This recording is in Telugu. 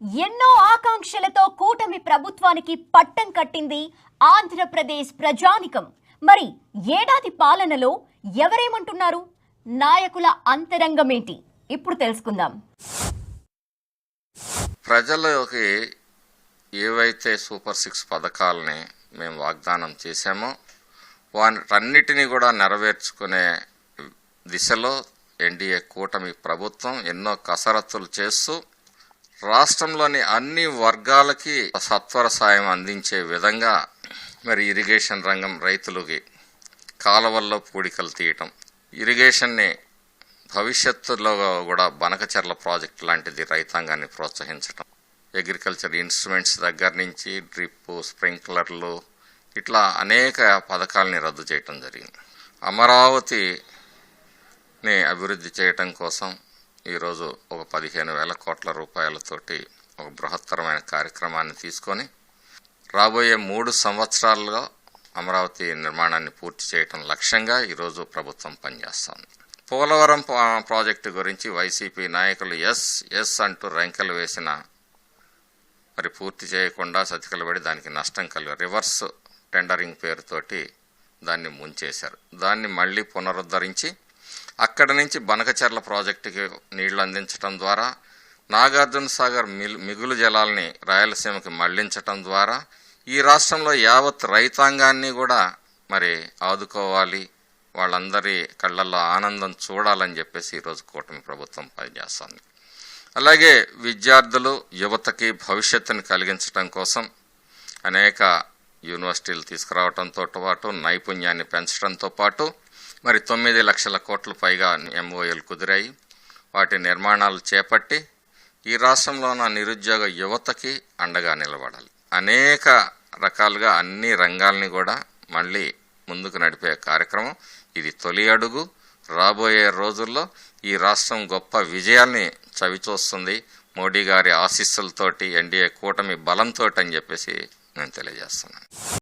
ఎన్నో ఆకాంక్షలతో కూటమి ప్రభుత్వానికి పట్టం కట్టింది ఆంధ్రప్రదేశ్ ప్రజానికం. మరి ఏడాది పాలనలో ఎవరేమంటున్నారు? నాయకుల అంతరంగమేంటి? ఇప్పుడు తెలుసుకుందాం. ప్రజలకి ఏవైతే సూపర్ 6 పథకాలని మేము వాగ్దానం చేశామో వాటన్నిటినీ కూడా నెరవేర్చుకునే దిశలో ఎన్డీఏ కూటమి ప్రభుత్వం ఎన్నో కసరత్తులు చేస్తూ రాష్ట్రంలోని అన్ని వర్గాలకి సత్వర సాయం అందించే విధంగా మరి ఇరిగేషన్ రంగం, రైతులకి కాలువల్లో పూడికలు తీయటం, ఇరిగేషన్ని భవిష్యత్తులో కూడా బనకచెర్ల ప్రాజెక్టు లాంటిది రైతాంగాన్ని ప్రోత్సహించటం, అగ్రికల్చర్ ఇన్స్ట్రుమెంట్స్ దగ్గర నుంచి డ్రిప్, స్ప్రింక్లర్లు ఇట్లా అనేక పథకాలని రద్దు చేయటం జరిగింది. అమరావతిని అభివృద్ధి చేయటం కోసం ఈరోజు ఒక 15,000 కోట్ల రూపాయలతోటి ఒక బృహత్తరమైన కార్యక్రమాన్ని తీసుకొని రాబోయే 3 సంవత్సరాల్లో అమరావతి నిర్మాణాన్ని పూర్తి చేయటం లక్ష్యంగా ఈరోజు ప్రభుత్వం పనిచేస్తోంది. పోలవరం ప్రాజెక్టు గురించి వైసీపీ నాయకులు ఎస్ అంటూ రంకెలు వేసిన మరి పూర్తి చేయకుండా సతికిలబడి దానికి నష్టం రివర్స్ టెండరింగ్ పేరుతోటి దాన్ని ముంచేశారు. దాన్ని మళ్ళీ పునరుద్ధరించి అక్కడి నుంచి బనకచెర్ల ప్రాజెక్టుకి నీళ్లు అందించడం ద్వారా నాగార్జున సాగర్ మిగులు జలాల్ని రాయలసీమకి మళ్లించటం ద్వారా ఈ రాష్ట్రంలో యావత్ రైతాంగాన్ని కూడా మరి ఆదుకోవాలి, వాళ్ళందరి కళ్ళల్లో ఆనందం చూడాలని చెప్పేసి ఈరోజు కూటమి ప్రభుత్వం పనిచేస్తుంది. అలాగే విద్యార్థులు, యువతకి భవిష్యత్తుని కలిగించడం కోసం అనేక యూనివర్సిటీలు తీసుకురావడంతో పాటు నైపుణ్యాన్ని పెంచడంతో పాటు మరి 9 లక్షల కోట్ల పైగా ఎంఓఏలు కుదిరాయి. వాటి నిర్మాణాలు చేపట్టి ఈ రాష్ట్రంలో ఉన్న నిరుద్యోగ యువతకి అండగా నిలబడాలి. అనేక రకాలుగా అన్ని రంగాల్ని కూడా మళ్ళీ ముందుకు నడిపే కార్యక్రమం ఇది. తొలి అడుగు. రాబోయే రోజుల్లో ఈ రాష్ట్రం గొప్ప విజయాల్ని చవిచూస్తుంది మోడీ గారి ఆశీస్సులతోటి, ఎన్డీఏ కూటమి బలంతో అని చెప్పేసి నేను తెలియజేస్తున్నాను.